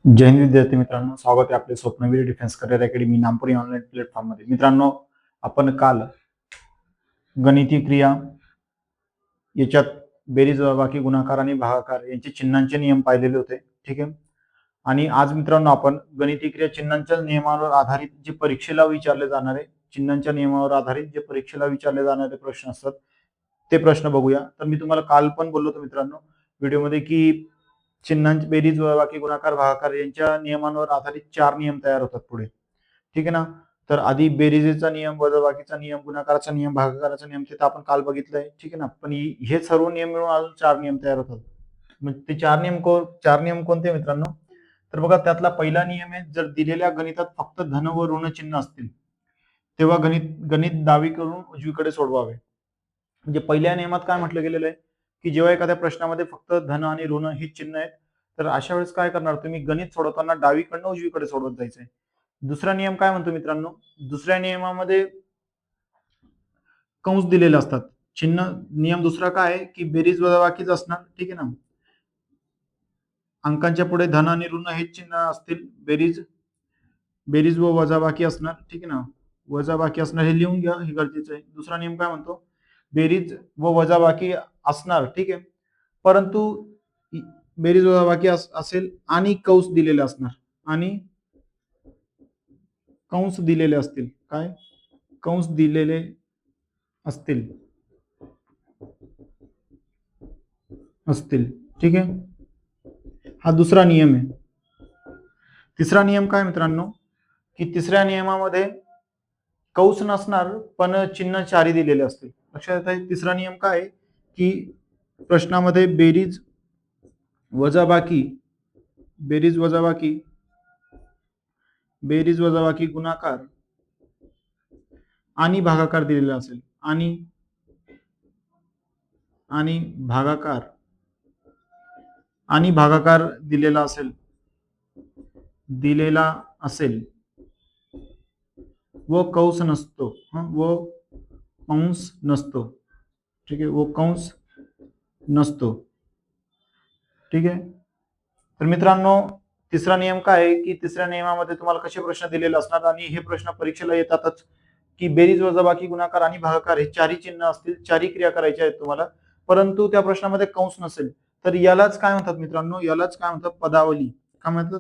जय हिंद विद्यार्थी मित्रांनो, स्वागत आहे आपले Swapnaveer defence career academy Nampuri online platform मध्ये. मित्रांनो, आपण काल गणिती क्रिया याच्यात बेरीज, वजाबाकी, गुणाकार आणि भागाकार यांचे चिन्हांचे नियम पाहिलेले होते. ठीक आहे. आणि आज मित्रांनो आपण गणिती क्रिया चिन्हांच्या नियमांवर आधारित जे परीक्षेला विचारले जाणारे चिन्हांच्या नियमावर आधारित जे परीक्षेला विचारले जाणारे प्रश्न असतात ते प्रश्न बघूया. तर मी तुम्हाला काल पण बोललो होतो मित्रांनो व्हिडिओमध्ये की चिन्हांची बेरीज, वजाबाकी, गुणाकार, भागाकार यांच्या नियमांवर आधारित 4 नियम तयार होतात पुढे. ठीक आहे ना. तर आधी बेरीजेचा नियम, वजाबाकीचा नियम, गुणाकाराचा नियम, भागाकाराचा नियम ते तर आपण काल बघितलंय. ठीक आहे ना. पण हे सर्व नियम मिळून अजून 4 नियम तयार होतात. मग ते 4 नियम कोणते मित्रांनो? तर बघा, त्यातला पहिला नियम आहे, जर दिलेल्या गणितात फक्त धन व ऋण चिन्ह असतील तेव्हा गणित गणित डावीकडून उजवीकडे सोडवावे. म्हणजे पहिल्या नियमात काय म्हटलं गेलेलं आहे की जेव्हा एखाद्या प्रश्नामध्ये फक्त धन आणि ऋण ही चिन्ह आहेत तर अशा वेळेस काय करणार तुम्ही, गणित सोडवताना डावीकडनं उजवीकडे सोडवत जायचंय. दुसरा नियम काय म्हणतो मित्रांनो? दुसऱ्या नियमामध्ये कंस दिलेले असतात. चिन्ह नियम दुसरा काय आहे की बेरीज वजाबाकीच असणार. ठीक आहे ना. अंकांच्या पुढे धन आणि ऋण हे चिन्ह असतील. बेरीज बेरीज व वजाबाकी असणार. ठीक आहे ना. वजाबाकी असणार हे लिहून घ्या, हे गरजेचं आहे. दुसरा नियम काय म्हणतो? बेरीज व वजाबाकी असणार. ठीक आहे. परंतु बेरीज वजाबाकी असेल आणि कंस दिलेले असणार. आणि कंस दिलेले असतील. काय? कंस दिलेले असतील. ठीक आहे. हा दुसरा नियम आहे. तिसरा नियम काय मित्रांनो? की तिसऱ्या नियमामध्ये कंस नसणार पण चिन्ह चारी दिलेले असतील. लक्षात येत आहे? तिसरा नियम काय आहे की प्रश्नामध्ये बेरीज वजाबाकी बेरीज वजाबाकी बेरीज वजाबाकी गुणाकार आणि भागाकार दिलेला असेल. आणि भागाकार दिलेला असेल व कंस नसतो. ठीक आहे. व कंस नसतो. ठीक आहे. तर मित्रांनो, तिसरा नियम काय आहे की तिसऱ्या नियमामध्ये तुम्हाला कसे प्रश्न दिलेले असणार आणि हे प्रश्न परीक्षेला येतातच की बेरीज वजाबाकी गुणाकार आणि भागाकार हे चारही चिन्ह असतील, चारही क्रिया करायच्या आहेत तुम्हाला, परंतु त्या प्रश्नामध्ये कंस नसेल तर यालाच काय म्हणतात मित्रांनो? यालाच काय म्हणतात? पदावली. काय म्हणतात?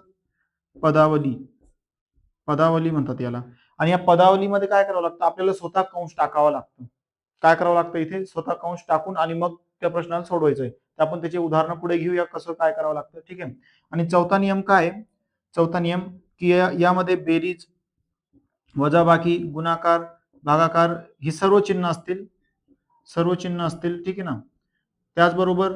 पदावली म्हणतात याला. आणि या पदावलीमध्ये काय करावं लागतं? आपल्याला स्वतः कंस टाकावा लागतं. काय करावं लागतं इथे? स्वतः कंस टाकून आणि मग त्या प्रश्नाला सोडवायचंय. तर आपण त्याचे उदाहरणं पुढे घेऊया कसं काय करावं लागतं. ठीक आहे. आणि चौथा नियम काय आहे? चौथा नियम की यामध्ये बेरीज, वजाबाकी, गुणाकार, भागाकार ही सर्व चिन्ह असतील. ठीक आहे ना. त्याचबरोबर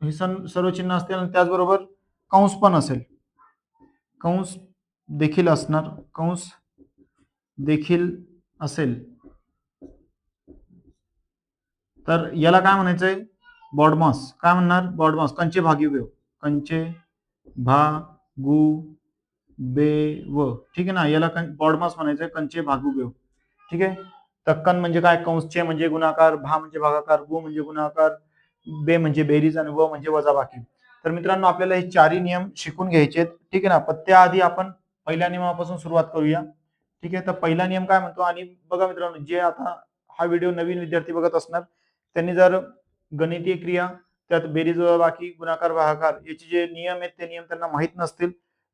हे सर्व चिन्ह असतील आणि त्याचबरोबर कंस पण असेल. कंस देखील असेल. तर याला काय म्हणायचंय? बॉडमास. काय म्हणणार? बॉडमास. कंचे भागिव्य. ठीक आहे ना. याला बॉडमास म्हणायचंय. कंचे भागुव्य. ठीक आहे. तर कण म्हणजे काय? कंसचे म्हणजे गुणाकार, भा म्हणजे भागाकार, गु म्हणजे गुणाकार, बे म्हणजे बेरीज आणि व म्हणजे वजाबाकी. तर मित्रांनो, आपल्याला हे चारही नियम शिकून घ्यायचे आहेत. ठीक आहे ना. पण त्याआधी आपण पहिल्या नियमापासून सुरुवात करूया. ठीक आहे. तर पहिला नियम काय म्हणतो? आणि बघा मित्रांनो, जे आता हा व्हिडिओ नवीन विद्यार्थी बघत असणार त्यांनी जर गणितीय क्रिया त्यात बेरीज, वजाबाकी, गुणाकार, भागाकार याचे जे नियम आहेत ते नियम त्यांना माहित नसतील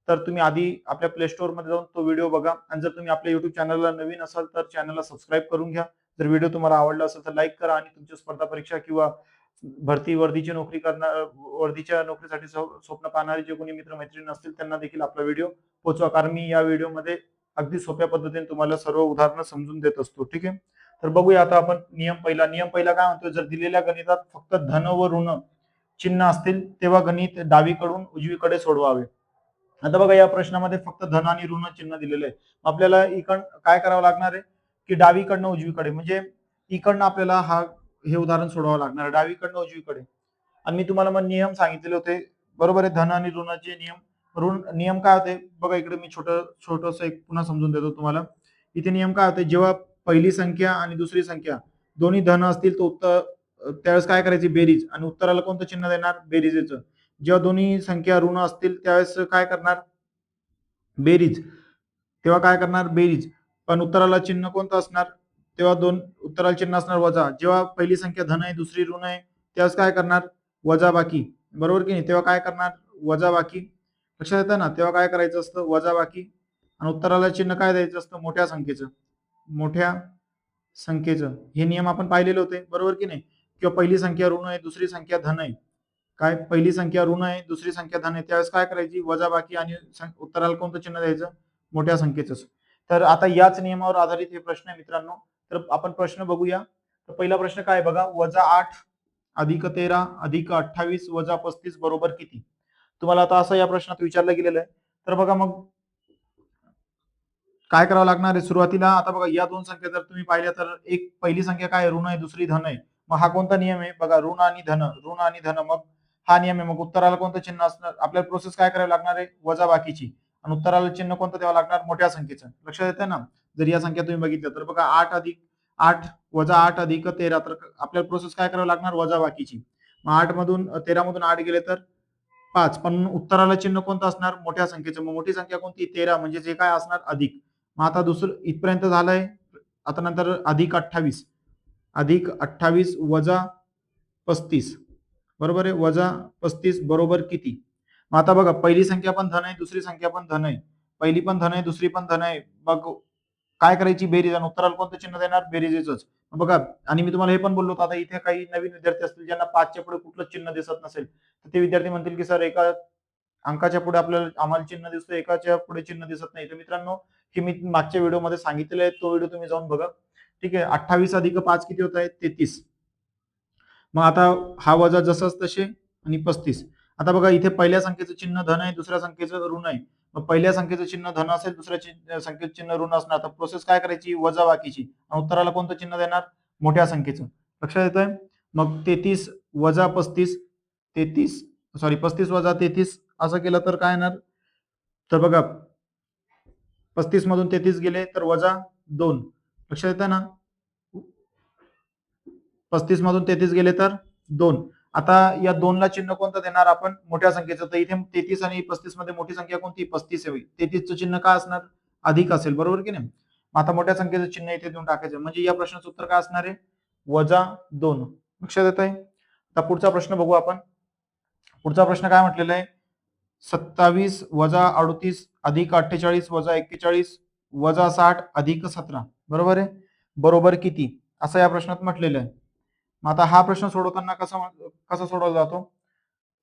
तर तुम्ही आधी आपल्या प्ले स्टोअर मध्ये जाऊन तो व्हिडिओ बघा. आणि जर तुम्ही आपल्या युट्यूब चॅनलला नवीन असाल तर चॅनलला सबस्क्राईब करून घ्या. जर व्हिडिओ तुम्हाला आवडला असेल तर लाईक करा आणि तुमची स्पर्धा परीक्षा किंवा वर्दीच्या नोकरीसाठी स्वप्न पाहणारे जे कोणी मित्र मैत्रिणी असतील त्यांना देखील आपला व्हिडिओ पोहोचवा. कारण मी या व्हिडिओमध्ये अगदी सोप्या पद्धतीने तुम्हाला सर्व उदाहरणं समजून देत असतो. ठीक आहे. तर बघूया आता आपण नियम पहिला काय म्हणतो? जर दिलेल्या गणितात फक्त धन व ऋण चिन्ह असतील तेव्हा गणित डावीकडून उजवीकडे सोडवावे. आता बघा, या प्रश्नामध्ये फक्त धन आणि ऋण चिन्ह दिलेलं आहे. आपल्याला इकडं काय करावं लागणार आहे की डावीकडनं उजवीकडे, म्हणजे इकडनं आपल्याला हे उदाहरण सोडवावं लागणार, डावीकडनं उजवीकडे. आणि मी तुम्हाला मग नियम सांगितलेले होते. बरोबर आहे. धन आणि ऋणाचे नियम काय होते बघा. इकडे मी छोटस एक पुन्हा समजून देतो तुम्हाला. इथे नियम काय होते? जेव्हा पहिली संख्या आणि दुसरी संख्या दोन्ही धन असतील तर त्यावेळेस काय करायची? बेरीज. आणि उत्तराला कोणतं चिन्ह देणार? बेरीजेचं. जेव्हा दोन्ही संख्या ऋण असतील त्यावेळेस काय करणार, बेरीज. तेव्हा काय करणार, बेरीज. पण उत्तराला चिन्ह कोणतं असणार, तेव्हा उत्तराला चिन्ह असणार वजा. जेव्हा पहिली संख्या धन आहे दुसरी ऋण आहे त्यावेळेस काय करणार, वजा बाकी. बरोबर की नाही, तेव्हा काय करणार, वजा बाकी. लक्षात येतं ना, तेव्हा काय करायचं असतं, वजा बाकी. आणि उत्तराला चिन्ह काय द्यायचं असतं, मोठ्या संख्येचं. मोठ्या संख्येचं हे नियम आपण पाहिलेले होते, बरोबर की नाही. किंवा पहिली संख्या ऋण आहे दुसरी संख्या धन आहे, काय पहिली संख्या ऋण आहे दुसरी संख्या धन आहे त्यावेळेस काय करायची, वजा बाकी. आणि उत्तराला कोणतं चिन्ह द्यायचं, मोठ्या संख्येचं. तर आता याच नियमावर आधारित हे प्रश्न आहे मित्रांनो. तर आपण प्रश्न बघूया. तर पहिला प्रश्न काय बघा, -8 अधिक 13 अधिक 28 वजा 35 बरोबर किती. तुम्हाला आता असं या प्रश्नात विचारलं गेलेलं आहे. तर बघा मग काय करावं लागणार आहे सुरुवातीला. आता बघा या दोन संख्या जर तुम्ही पाहिल्या तर एक पहिली संख्या काय ऋण आहे दुसरी धन आहे. मग हा कोणता नियम आहे बघा, ऋण आणि धन, ऋण आणि धन. मग हा नियम आहे. मग उत्तराला कोणतं चिन्ह असणार, आपल्याला प्रोसेस काय करावी लागणार आहे, वजा बाकीची. आणि उत्तराला चिन्ह कोणतं द्यावं लागणार, मोठ्या संख्येचं. लक्षात येतं ना. जर या संख्या तुम्ही बघितल्या तर बघा 8 वजा 8 अधिक 13, तर आपल्याला प्रोसेस काय करावी लागणार, वजा बाकीची. मग 8 मधून 13 मधून 8 गेले तर 5. पण उत्तराला चिन्ह कोणतं असणार, मोठ्या संख्येचं. मग मोठी संख्या कोणती, 13, म्हणजे जे काय असणार अधिक. मग आता दुसरं इथपर्यंत झालंय. आता नंतर अधिक 28 वजा 35 बरोबर आहे, वजा 35 बरोबर किती. मग आता बघा पहिली संख्या पण धन आहे दुसरी संख्या पण धन आहे, पहिली पण धन आहे दुसरी पण धन आहे. मग काय करायची, बेरीज. आणि उत्तराला कोणतं चिन्ह देणार, बेरीजच. बघा, आणि मी तुम्हाला हे पण बोललो होतो, आता इथे काही नवीन विद्यार्थी असतील ज्यांना 5च्या पुढे कुठलंच चिन्ह दिसत नसेल तर ते विद्यार्थी म्हणतील की सर एका अंकाच्या पुढे आम्हाला चिन्ह दिसतं, एकाच्या पुढे चिन्ह दिसत नाही. तर मित्रांनो हे मी मागच्या व्हिडिओमध्ये सांगितलेलं आहे, तो व्हिडिओ तुम्ही जाऊन बघा. ठीक आहे, 28 अधिक 5 किती होत आहे, 33. मग आता हा वजा जसंच तसे आणि 35. आता बघा इथे पहिल्या संख्येचं चिन्ह धन आहे दुसऱ्या संख्येचं ऋण आहे. मग पहिल्या संख्येचं चिन्ह धन असेल दुसऱ्या संख्येचं चिन्ह ऋण असणार. तर प्रोसेस काय करायची, वजा बाकीची. आणि उत्तराला कोणतं चिन्ह देणार, मोठ्या संख्येचं. लक्षात येतंय. मग 33 वजा 35, 35 वजा 33 असं केलं तर काय येणार, तर बघा 35 मधून 33 गेले तर वजा 2. लक्षात येतं ना, 35 मधून 33 गेले तर 2. आता या 2 ला चिन्ह कोणतं देणार आपण, मोठ्या संख्येचं. तर इथे 33 आणि 35 मध्ये मोठी संख्या कोणती, 35 आहे. 33 चं चिन्ह काय असणार, अधिक असेल, बरोबर की नाही. मग आता मोठ्या संख्येचं चिन्ह इथे देऊन टाकायचं. म्हणजे या प्रश्नाचं उत्तर काय असणार आहे, -2. लक्षात येत आहे. आता पुढचा प्रश्न बघू आपण. पुढचा प्रश्न काय म्हटलेला आहे, 27 वजा 38 अधिक 48 वजा 41 वजा 60 अधिक 17 बरोबर आहे, बरोबर किती, असं या प्रश्नात म्हटलेलं आहे. मग आता हा प्रश्न सोडवताना कसा सोडवला जातो,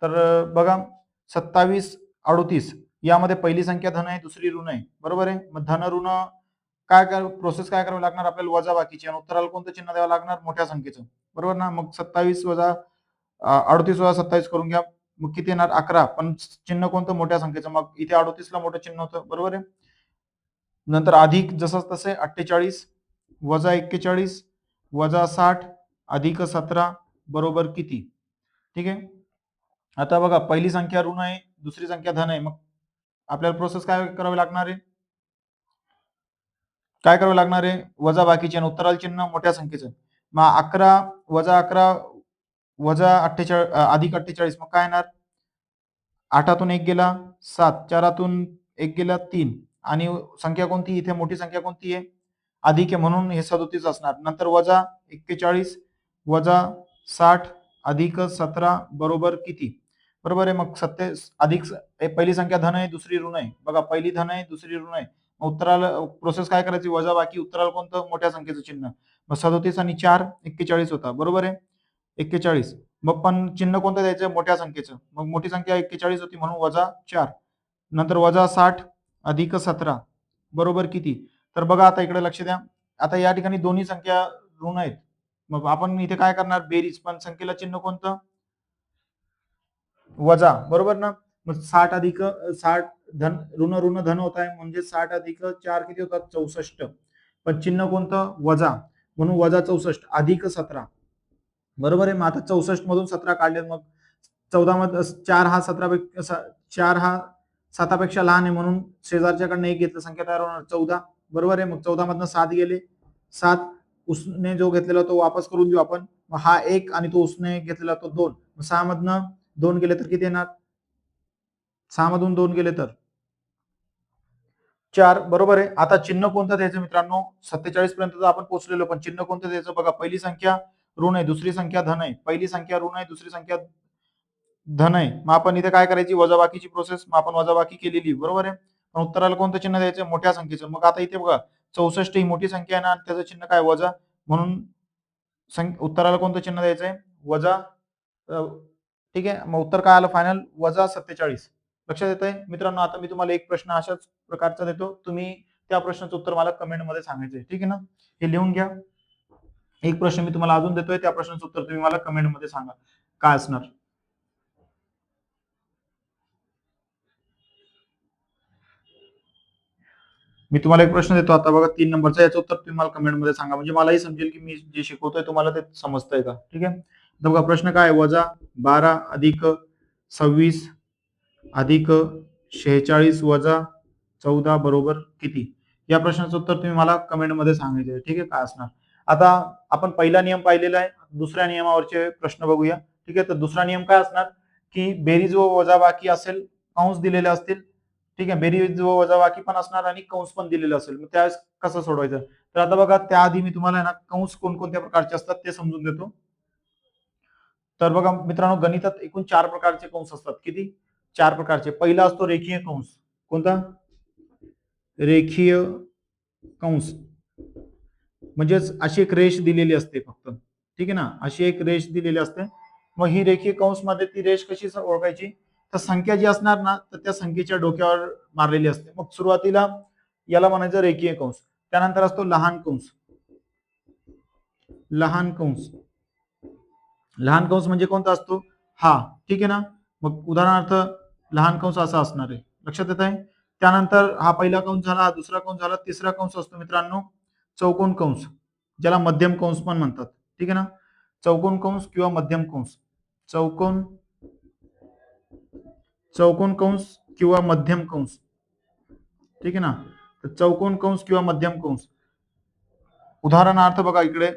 तर बघा 27 38 यामध्ये पहिली संख्या धन आहे दुसरी ऋण आहे, बरोबर आहे. मग धन ऋण प्रोसेस काय करावी लागणार आपल्याला, वजा बाकीची. आणि उत्तराला कोणतं चिन्ह द्यावं लागणार, मोठ्या संख्येचं, बरोबर ना. मग 27 वजा 38 वजा 27 करून घ्या, मग किती येणार, 11. पण चिन्ह कोणतं, मोठ्या संख्येचं. मग इथे 38 ला मोठं चिन्ह होतं, बरोबर आहे. नंतर अधिक जसंच तसे 48 वजा 41 वजा 60 अधिक 17 बरोबर किती. ठीक आहे. आता बघा पहिली संख्या ऋण आहे दुसरी संख्या धन आहे. मग आपल्याला प्रोसेस काय करावी लागणार आहे, वजा बाकीचे. आणि उत्तराला चिन्ह मोठ्या संख्येचं. मग 11 वजा 11 वजा 48 अधिक 48 मग काय येणार, 8 1 गेला 7, 4 1 गेला 3. आणि संख्या कोणती, इथे मोठी संख्या कोणती आहे, अधिक आहे, म्हणून हे 37 असणार. नंतर वजा 41 वजा 60 अधिक 17 बरोबर किती, बरोबर आहे. मग 27 अधिक पहिली संख्या धन आहे दुसरी ऋण आहे. बघा पहिली धन आहे दुसरी ऋण आहे. उत्तराला प्रोसेस काय करायची, वजा बाकी. उत्तराला कोणतं, मोठ्या संख्येचं चिन्ह. मग 37 आणि 4 41 होता, बरोबर आहे, 41. मग पण चिन्ह कोणतं द्यायचं, मोठ्या संख्येचं. मग मोठी संख्या 41 होती म्हणून वजा 4. नंतर वजा 60 अधिक 17 बरोबर किती. तर बघा आता इकडे लक्ष द्या. आता या ठिकाणी दोन्ही संख्या ऋण आहेत. मग आपण इथे काय करणार, बेरीज. पण संख्येला चिन्ह कोणतं, वजा, बरोबर ना. मग 60 अधिक 60 धन ऋण ऋण धन होत आहे, म्हणजे 60 अधिक 4 किती होतात, 64. पण चिन्ह कोणतं, वजा, म्हणून वजा 64 अधिक 17 बरोबर आहे. मग आता 64 मधून 17 काढले, मग 14 मध्ये 4 हा 4 हा 7पेक्षा लहान आहे, म्हणून शेजारच्याकडनं एक घेतलं, संख्या तयार होणार 14, बरोबर आहे. मग 14 मधनं 7 गेले, 7 उसने जो घेतलेला तो वापस करून देऊ आपण. मग हा 1 आणि तो उसने घेतलेला तो 2. मग 6 मधनं 2 गेले तर किती येणार, 6 मधून 2 गेले तर 4, बरोबर आहे. आता चिन्ह कोणतं द्यायचं मित्रांनो? 47 पर्यंत तर आपण पोहोचलेलो, पण चिन्ह कोणतं द्यायचं बघा. पहिली संख्या ऋण आहे, दुसरी संख्या धन आहे. पहिली संख्या ऋण आहे, दुसरी संख्या धन आहे. मग आपण इथे काय करायची? वजाबाकीची प्रोसेस. मग आपण वजाबाकी केलेली, बरोबर आहे. पण उत्तराला कोणतं चिन्ह द्यायचं? मोठ्या संख्येचं. मग आता इथे बघा 64 ही मोठी संख्या आहे ना, त्याचं चिन्ह काय? वजा. म्हणून उत्तराला कोणतं चिन्ह द्यायचंय? वजा. ठीक आहे. मग उत्तर काय आलं फायनल? वजा 47. लक्षात येतंय मित्रांनो? आता मी तुम्हाला एक प्रश्न अशाच प्रकारचा देतो. तुम्ही त्या प्रश्नाचं उत्तर मला कमेंटमध्ये सांगायचंय. ठीक आहे ना? हे लिहून घ्या. एक प्रश्न मी तुम्हाला अजून देतोय, त्या प्रश्नाचं उत्तर तुम्ही मला कमेंटमध्ये सांगा काय असणार. मी तुम्हाला एक प्रश्न देतो आता बघा 3 नंबरचा. याचं उत्तर तुम्ही मला कमेंटमध्ये सांगा, म्हणजे मलाही समजेल की मी जे शिकवतोय तुम्हाला ते समजतंय का. ठीक आहे. तर बघा प्रश्न काय आहे? वजा 12 अधिक 26 अधिक 46 वजा 14 बरोबर किती? या प्रश्नाचं उत्तर तुम्ही मला कमेंटमध्ये सांगायचं आहे. ठीक आहे. काय असणार? आता आपण पहिला नियम पाहिलेला आहे. दुसऱ्या नियमावरचे प्रश्न बघूया. ठीक आहे. तर दुसरा नियम काय असणार? की बेरीज व वजाबाकी असेल, कंस दिलेले असतील. ठीक आहे. बेरीज व वजाबाकी पण असणार आणि कंस पण दिलेले असेल. मग त्यावेळेस कसं सोडवायचं? तर आता बघा त्याआधी मी तुम्हाला ना कंस कोणकोणत्या प्रकारचे असतात ते समजून देतो. तर बघा मित्रांनो, गणितात एकूण 4 प्रकारचे कंस असतात. किती? 4 प्रकारचे. पहिला असतो रेखीय कंस. कोणता? रेखीय कंस. म्हणजेच अशी एक रेष दिलेली असते फक्त. ठीक आहे ना? अशी एक रेष दिलेली असते. मग ही रेखीय कंसमध्ये ती रेष कशी ओळखायची? तर संख्या जी असणार ना, तर त्या संख्येच्या डोक्यावर मारलेली असते. मग सुरुवातीला याला म्हणायचं रेखीय कंस. त्यानंतर असतो लहान कंस. लहान कंस. लहान कंस म्हणजे कोणता असतो? हा. ठीक आहे ना? मग उदाहरणार्थ लहान कंस असा असणार आहे. लक्षात येत आहे? त्यानंतर हा पहिला कंस झाला, हा दुसरा कंस झाला, तिसरा कंस असतो मित्रांनो चौकोन कंस, ज्याला मध्यम कंस पण म्हणतात. ठीक आहे ना? चौकोन कंस किंवा मध्यम कंस. चौकोन चौकोन कंस किंवा मध्यम कंस. ठीक आहे ना? तर चौकोन कंस किंवा मध्यम कंस. उदाहरणार्थ बघा इकडे.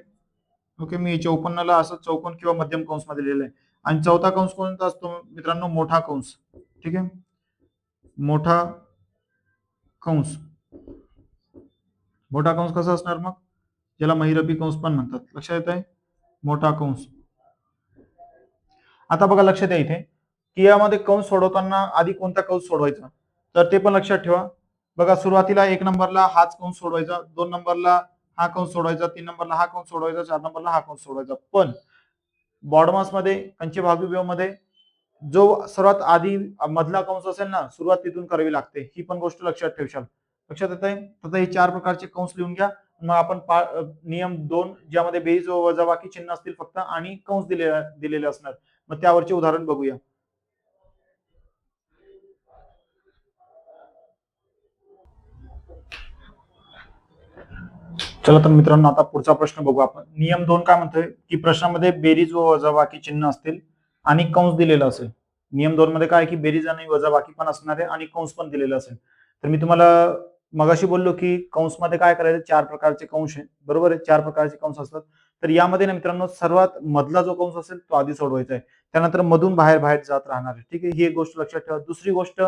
ओके, मी 54ला असं चौकोन किंवा मध्यम कंस मध्ये लिहिलेलं आहे. आणि चौथा कंस कोणता असतो मित्रांनो? मोठा कंस. ठीक आहे. मोठा कंस. मोठा कंस कसा असणार मग? ज्याला महिरपी कंस पण म्हणतात. लक्षात येत आहे? मोठा कंस. आता बघा लक्षात या इथे की यामध्ये कंस सोडवताना आधी कोणता कंस सोडवायचा, तर ते पण लक्षात ठेवा. बघा सुरुवातीला 1 नंबरला हाच कंस सोडवायचा, 2 नंबरला हा कंस सोडवायचा, 3 नंबरला हा कंस सोडवायचा, 4 नंबरला हा कंस सोडवायचा. पण बॉडमास मध्ये कंचे भागीव्यूह मध्ये जो सर्वात आधी मधला कंस असेल ना, सुरुवात तिथून करावी लागते. ही पण गोष्ट लक्षात ठेवशाल. लक्षात येत आहे? आता हे 4 प्रकारचे कंस लिहून घ्या. मग आपण नियम 2 ज्यामध्ये बेरीज व वजाबाकी चिन्ह असतील फक्त आणि कंस दिलेले असणार. मग त्यावरचे उदाहरण बघूया. चला तर मित्रांनो, आता पुढचा प्रश्न बघू आपण. नियम 2 काय म्हणतोय की प्रश्नामध्ये बेरीज व वजाबाकी चिन्ह असतील आणि कंस दिलेला असेल. नियम 2 मध्ये काय की बेरीज आणि वजाबाकी पण असणार आहे आणि कंस पण दिलेला असेल. तर मी तुम्हाला मगाशी बोललो की कंसमध्ये काय करायचं? 4 प्रकारचे कंस आहे. बरोबर आहे? 4 प्रकारचे कंस असतात. तर यामध्ये ना मित्रांनो सर्वात मधला जो कंस असेल तो आधी सोडवायचा आहे. त्यानंतर मधून बाहेर बाहेर जात राहणार आहे. ठीक आहे? ही एक गोष्ट लक्षात ठेवा. दुसरी गोष्ट,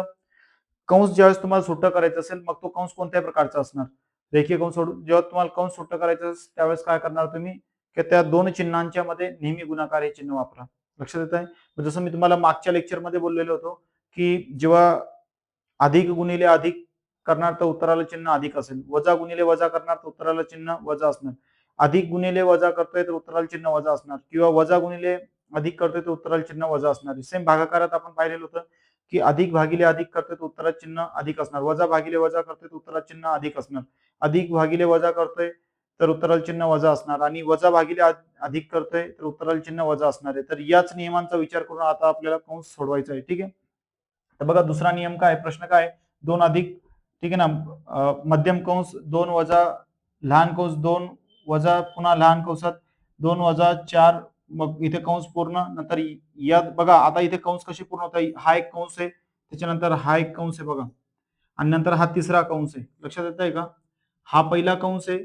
कंस ज्यावेळेस तुम्हाला सुट्ट करायचं असेल मग तो कंस कोणत्या प्रकारचा असणार? रेखीय कंस सोडून जेव्हा तुम्हाला कंस सुट्ट करायचं असेल त्यावेळेस काय करणार तुम्ही? की त्या दोन चिन्हांच्या मध्ये नेहमी गुणाकार हे चिन्ह वापरा. लक्षात येत आहे? जसं मी तुम्हाला मागच्या लेक्चरमध्ये बोललेलो होतो की जेव्हा अधिक गुणिले अधिक करणार तर उत्तराला चिन्ह अधिक असेल, वजा गुणिले वजा करणार तर उत्तराला चिन्ह वजा असणार, अधिक गुणिले वजा करतोय तर उत्तराला चिन्ह वजा असणार, किंवा वजा गुणिले अधिक करतोय तर उत्तराला चिन्ह वजा असणार. सेम भागाकारात आपण पाहिलेलं होतं की अधिक भागिले अधिक करतोय तर उत्तरात चिन्ह अधिक असणार, वजा भागिले वजा करतोय तर उत्तरात चिन्ह अधिक असणार, अधिक भागिले वजा करतोय तर उत्तराला चिन्ह वजा असणार, आणि वजा भागिले अधिक करतोय तर उत्तराला चिन्ह वजा असणार आहे. तर याच नियमांचा विचार करून आता आपल्याला कंस सोडवायचा आहे. ठीक आहे? तर बघा दुसरा नियम काय? प्रश्न काय? 2 अधिक, ठीक आहे ना, मध्यम कंस 2 वजा लहान कंस 2 वजा पुन्हा लहान कंसात 2 वजा 4, मग इथे कंस पूर्ण, नंतर यात बघा आता इथे कंस कसे पूर्ण होतात? हा एक कंस आहे, त्याच्यानंतर हा एक कंस आहे बघा, आणि नंतर हा तिसरा कंस आहे. लक्षात येत आहे का? हा पहिला कंस आहे,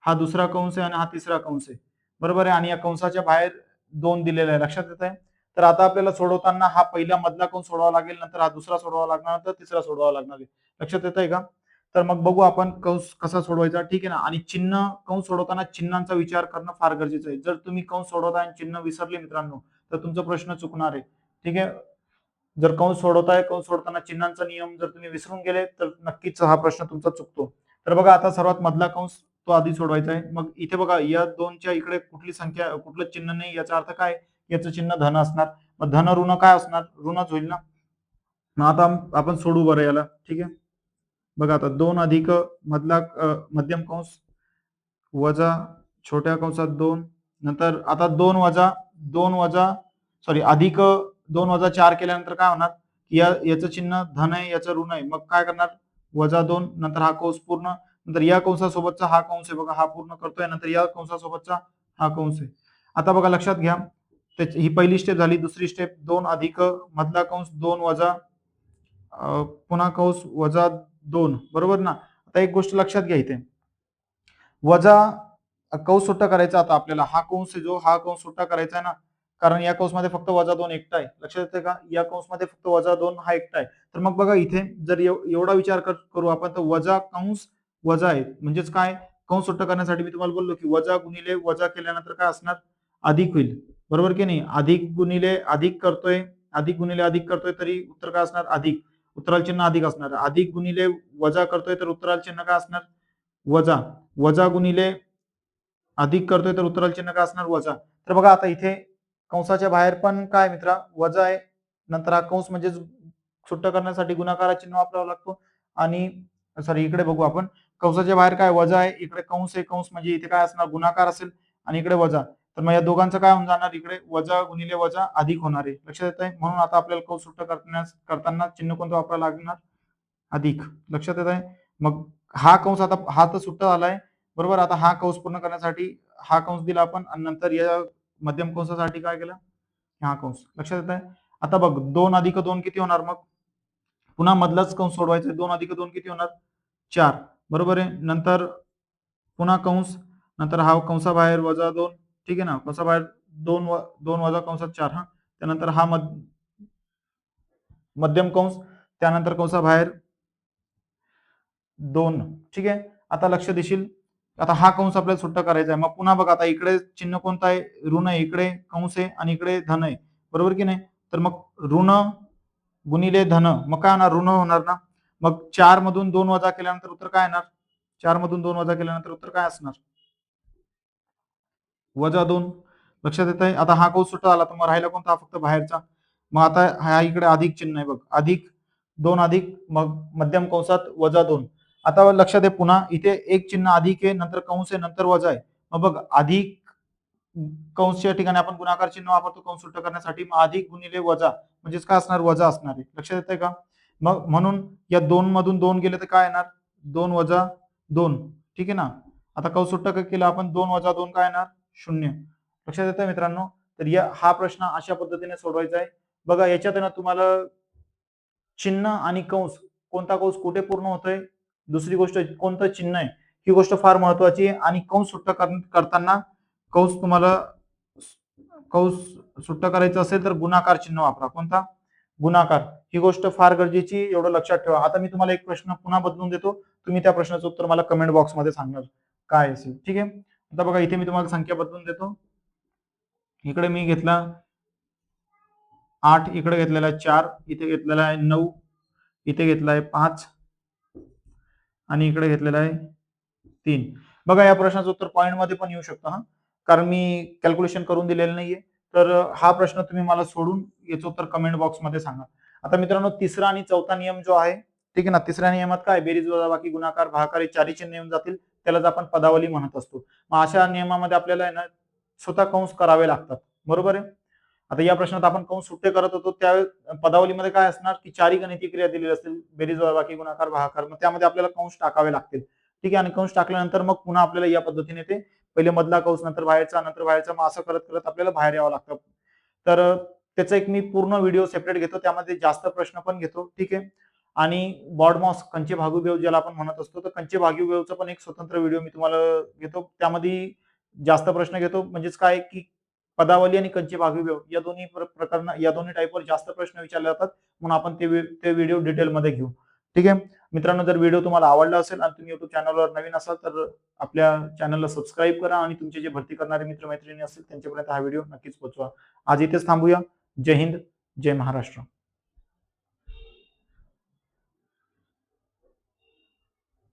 हा दुसरा कंस आहे आणि हा तिसरा कंस आहे. बरोबर आहे? आणि या कंसाच्या बाहेर 2 दिलेला आहे. लक्षात येत आहे? तर आता आपल्याला सोडवताना हा पहिला मधला कंस सोडवावा लागेल, नंतर हा दुसरा सोडवावा लागणार, नंतर तिसरा सोडवावा लागणार आहे. लक्षात येत आहे का? तर मग बघू आपण कंस कसा सोडवायचा, ठीक आहे ना. आणि चिन्ह, कंस सोडवताना चिन्हांचा विचार करणं फार गरजेचं आहे. जर तुम्ही कंस सोडवता आणि चिन्ह विसरले मित्रांनो, तर तुमचा प्रश्न चुकणार आहे. ठीक आहे. जर कंस सोडवताय, कंस सोडताना चिन्हांचा नियम जर तुम्ही विसरून गेले तर नक्कीच हा प्रश्न तुमचा चुकतो. तर बघा आता सर्वात मधला कंस तो आधी सोडवायचा आहे. मग इथे बघा या दोनच्या इकडे कुठली संख्या, कुठलं चिन्ह नाही, याचा अर्थ काय, याचं चिन्ह धन असणार. मग धन ऋण काय असणार, ऋणच होईल ना. मग आता आपण सोडू बरं याला, ठीक आहे. बघा आता 2 अधिक मधला मध्यम कंस वजा छोट्या कंसात 2, नंतर आता 2 वजा सॉरी अधिक 2 वजा 4 केल्यानंतर काय होणार, याचं चिन्ह धन आहे, याचं ऋण आहे. मग काय करणार, वजा 2, नंतर हा कंस पूर्ण, नंतर या कंसासोबतचा हा कंस आहे बघा, हा पूर्ण करतोय, नंतर या कंसासोबतचा हा कंस आहे. आता बघा लक्षात घ्या, ही पहिली स्टेप झाली. दुसरी स्टेप 2 अधिक मधला कंस 2 वजा पुन्हा कंस वजा 2, बरोबर ना. आता एक गोष्ट लक्षात घ्या, इथे वजा कंस सुट्टा करायचा. आता आपल्याला हा कंस आहे, जो हा कंस सुट्टा करायचा आहे ना, कारण या कंसमध्ये फक्त वजा 2 एकटा आहे. लक्षात येतंय का, या कंसमध्ये फक्त वजा 2 हा एकटा आहे. तर मग बघा इथे जर एवढा विचार करू आपण, तर वजा कंस वजा आहे, म्हणजेच काय, कंस सुट्टा करण्यासाठी मी तुम्हाला बोललो की वजा गुणिले वजा केल्यानंतर काय असणार, अधिक होईल, बरोबर की नाही. अधिक गुणिले अधिक करतोय, अधिक गुणिले अधिक करतोय, तरी उत्तर काय असणार, अधिक. उत्तराला चिन्ह अधिक असणार. अधिक गुणिले वजा करतोय, तर उत्तराला चिन्ह काय असणार, वजा. वजा गुणिले अधिक करतोय, तर उत्तराला चिन्ह काय असणार, वजा. तर बघा आता इथे कंसाच्या बाहेर पण काय मित्रा, वजा आहे. नंतर हा कंस म्हणजे सुट्टा करण्यासाठी गुणाकारा चिन्ह वापरावं लागतो. आणि सॉरी, इकडे बघू आपण, कंसाच्या बाहेर काय वजा आहे, इकडे कंस आहे, कंस म्हणजे इथे काय असणार, गुणाकार असेल, आणि इकडे वजा. तर मग या दोघांचं काय होऊन जाणार, इकडे वजा गुणिले वजा अधिक होणार आहे. लक्षात येत आहे. म्हणून आता आपल्याला कंस सुट्टा करताना चिन्ह कोणतं वापरावं लागणार, अधिक. लक्षात येत आहे. मग हा कंस आता हा तर सुट्टा झालाय, बरोबर. आता हा कंस पूर्ण करण्यासाठी हा कंस दिला आपण, आणि नंतर या मध्यम कंसासाठी काय केलं, हा कंस. लक्षात येत आहे. आता बघ 2 अधिक 2 किती होणार, मग पुन्हा मधलाच कंस सोडवायचा. 2 अधिक 2 किती होणार, 4, बरोबर आहे. नंतर पुन्हा कंस, नंतर हा कंसाबाहेर वजा 2, ठीक आहे ना. कंसाबाहेर 2 वजा कंसात 4, हा. त्यानंतर हा मध्यम कंस, त्यानंतर कंसाबाहेर 2, ठीक आहे. आता लक्ष देशील, आता हा कंस आपल्याला सुट्टा करायचा आहे. मग पुन्हा बघा आता इकडे चिन्ह कोणतं आहे, ऋण आहे, इकडे कंस आहे, आणि इकडे धन आहे, बरोबर की नाही. तर मग ऋण गुणिले धन, मग काय होणार, ऋण होणार ना. मग 4 मधून 2 वजा केल्यानंतर उत्तर काय येणार, 4 मधून 2 वजा केल्यानंतर उत्तर काय असणार, वजा 2. लक्षात येत आहे. आता हा कंस सुट्टा झाला, तर मग राहिला कोणता, हा फक्त बाहेरचा. मग आता हा इकडे अधिक चिन्ह आहे बघ, अधिक 2 अधिक मग मध्यम कंसात वजा 2. आता लक्षात आहे, पुन्हा इथे एक चिन्ह अधिक आहे, नंतर कंस आहे, नंतर वजा आहे. मग बघ अधिक कंसच्या ठिकाणी आपण गुणाकार चिन्ह वापरतो कंस सुट्टा करण्यासाठी. मग अधिक गुणिले वजा म्हणजेच काय असणार, वजा असणार आहे. लक्षात येतंय का. मग म्हणून या 2 मधून 2 गेले तर काय येणार, 2 वजा 2, ठीक आहे ना. आता कंस सुट्टा केला आपण, 2 वजा 2 काय येणार, 0. लक्षात येतंय मित्रांनो. तर हा प्रश्न अशा पद्धतीने सोडवायचा आहे. बघा याच्यात ना तुम्हाला चिन्ह आणि कंस, कोणता कंस कुठे पूर्ण होतोय, दुसरी गोष्ट कोणतं चिन्ह आहे, ही गोष्ट फार महत्वाची आहे. आणि कंस सुट्टा करताना कंस तुम्हाला कंस सुट्टा करायचा असेल तर गुणाकार चिन्ह वापरा. कोणता, गुणाकार. ही गोष्ट फार गरजेची, एवढं लक्षात ठेवा. आता मी तुम्हाला एक प्रश्न पुन्हा बदलून देतो, तुम्ही त्या प्रश्नाचं उत्तर मला कमेंट बॉक्समध्ये सांगणार काय असेल, ठीक आहे. आता बघा इथे मी तुम्हाला संख्या बदलून देतो. इकडे मी घेतला 8, इकडे घेतलेला आहे 4, इथे घेतलेला आहे 9, इथे घेतला आहे 5, आणि इकडे घेतलेला आहे 3. बघा या प्रश्नाचं उत्तर पॉइंट मध्ये पण येऊ शकतं, हा, कारण मी कॅल्क्युलेशन करून दिलेलं नाहीये. तर हा प्रश्न तुम्ही मला सोडून याचं उत्तर कमेंट बॉक्स मध्ये सांगा. आता मित्रांनो, तिसरा आणि चौथा नियम जो आहे, ठीक आहे ना. तिसऱ्या नियमात काय, बेरीज वजाबाकी गुणाकार भागाकार हे चारही चिन्ह येऊन जातील, त्यालाच आपण पदावली म्हणत असतो. मग अशा नियमामध्ये आपल्याला आहे ना स्वतः कंस करावे लागतात, बरोबर आहे. आता या प्रश्नात आपण कंस सुट्टे करत होतो, त्या पदावलीमध्ये काय असणार की चारही गणिती क्रिया दिलेली असतील, बेरीज वजाबाकी गुणाकार भागाकार. मग त्यामध्ये आपल्याला कंस टाकावे लागतील, ठीक आहे. आणि कंस टाकल्यानंतर मग पुन्हा आपल्याला या पद्धतीने ते पहिले मधला कंस, नंतर बाहेरचा, नंतर बाहेरचा, मग असं करत करत आपल्याला बाहेर यावं लागतं. तर त्याचा एक मी पूर्ण व्हिडिओ सेपरेट घेतो, त्यामध्ये जास्त प्रश्न पण घेतो, ठीक आहे. आणि बॉडमॉस कंचे भागुबेव ज्याला आपण म्हणत असतो, तर कंचे भागुबेवचा पण एक स्वतंत्र व्हिडिओ मी तुम्हाला घेतो, त्यामध्ये जास्त प्रश्न घेतो. म्हणजेच काय की पदावली आणि कंचे भागविभेव या दोन्ही प्रकरण या दोन्ही टाईपवर जास्त प्रश्न विचारले जातात, म्हणून आपण ते व्हिडिओ डिटेलमध्ये घेऊ. ठीक आहे मित्रांनो, जर व्हिडिओ तुम्हाला आवडला असेल आणि तुम्ही युट्यूब चॅनलवर नवीन असाल तर आपल्या चॅनलला सबस्क्राईब करा आणि तुमचे जे भरती करणारे मित्रमैत्रिणी असतील त्यांच्यापर्यंत हा व्हिडिओ नक्कीच पोहोचवा. आज इथेच थांबूया. जय हिंद, जय महाराष्ट्र.